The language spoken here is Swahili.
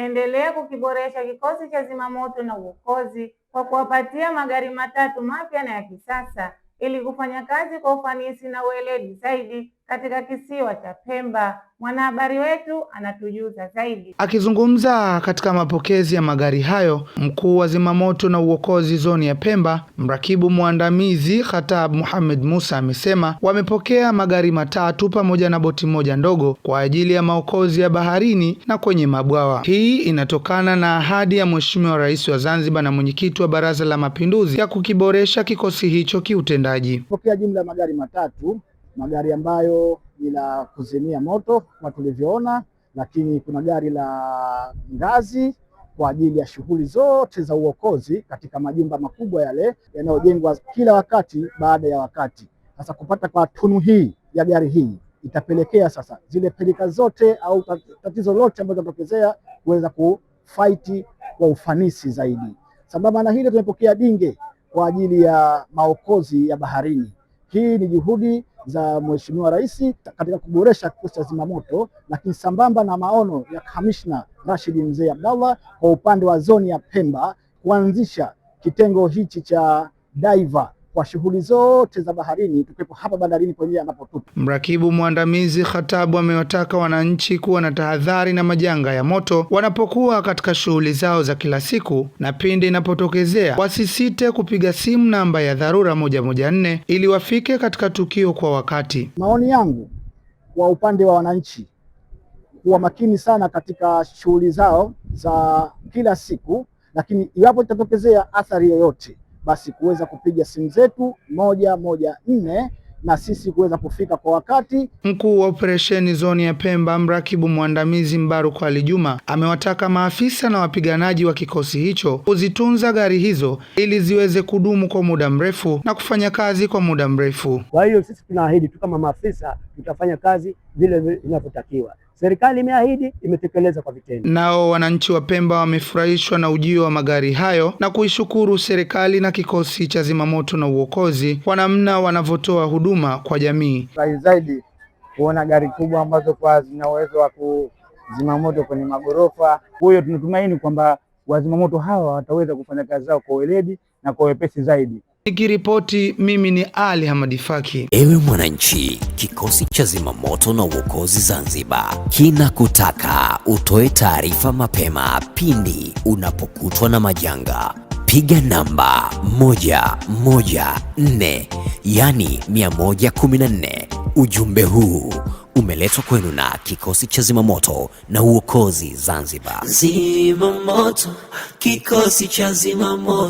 tunaendelea kukiboresha kikosi cha zimamoto na uokozi kwa kuwapatia magari matatu mapya na ya kisasa ili kufanya kazi kwa ufanisi na weledi zaidi katika kisiwa cha Pemba. Mwanahabari wetu anatujuza zaidi. Akizungumza katika mapokezi ya magari hayo, mkuu wa zimamoto na uokozi zoni ya Pemba, mrakibu mwandamizi Khatab Muhammad Musa, amesema wamepokea magari matatu pamoja na boti moja ndogo kwa ajili ya maokozi ya baharini na kwenye mabwawa. Hii inatokana na ahadi ya Mheshimiwa Rais wa Zanzibar na mwenyekiti wa Baraza la Mapinduzi ya kukiboresha kikosi hicho kiutendaji. Pokea jumla ya magari matatu, magari ambayo ni la kuzimia moto kama tulivyoona, lakini kuna gari la ngazi kwa ajili ya shughuli zote za uokozi katika majumba makubwa yale yanayojengwa kila wakati baada ya wakati. Sasa kupata kwa tunu hii ya gari hii itapelekea sasa zile pelika zote au tatizo lote ambalo litatokezea kuweza kufight kwa ufanisi zaidi. Sambamba na hilo, tumepokea dinge kwa ajili ya maokozi ya baharini. Hii ni juhudi za Mheshimiwa Rais katika kuboresha kikosi cha zimamoto, lakini sambamba na maono ya Kamishna Rashid Mzee Abdallah kwa upande wa zoni ya Pemba kuanzisha kitengo hichi cha diver kwa shughuli zote za baharini tukiwepo hapa bandarini kwenye anapotupa. Mrakibu mwandamizi Khatabu amewataka wananchi kuwa na tahadhari na majanga ya moto wanapokuwa katika shughuli zao za kila siku, na pindi inapotokezea wasisite kupiga simu namba ya dharura 114 ili wafike katika tukio kwa wakati. Maoni yangu kwa upande wa wananchi kuwa makini sana katika shughuli zao za kila siku, lakini iwapo itatokezea athari yoyote basi kuweza kupiga simu zetu 114 na sisi kuweza kufika kwa wakati. Mkuu wa operesheni zoni ya Pemba, mrakibu mwandamizi Mbaruku Ali Juma, amewataka maafisa na wapiganaji wa kikosi hicho kuzitunza gari hizo ili ziweze kudumu kwa muda mrefu na kufanya kazi kwa muda mrefu. Kwa hiyo sisi tunaahidi tu kama maafisa tutafanya kazi vile inavyotakiwa. Serikali imeahidi, imetekeleza kwa vitendo. Nao wananchi wa Pemba wamefurahishwa na ujio wa magari hayo na kuishukuru serikali na kikosi cha zimamoto na uokozi kwa namna wanavyotoa huduma kwa jamii. Zaidi kuona gari kubwa ambazo kwa zina uwezo wa kuzima moto kwenye magorofa. Kwa hiyo tunatumaini kwamba wazimamoto hawa wataweza kufanya kazi zao kwa weledi na kwa wepesi zaidi. Nikiripoti, mimi ni Ali Hamadi Faki. Ewe mwananchi, kikosi cha zimamoto na uokozi Zanzibar kinakutaka utoe taarifa mapema pindi unapokutwa na majanga. Piga namba 114, yani 114. Ujumbe huu umeletwa kwenu na kikosi cha zimamoto na uokozi Zanzibar. Zimamoto, kikosi cha zimamoto.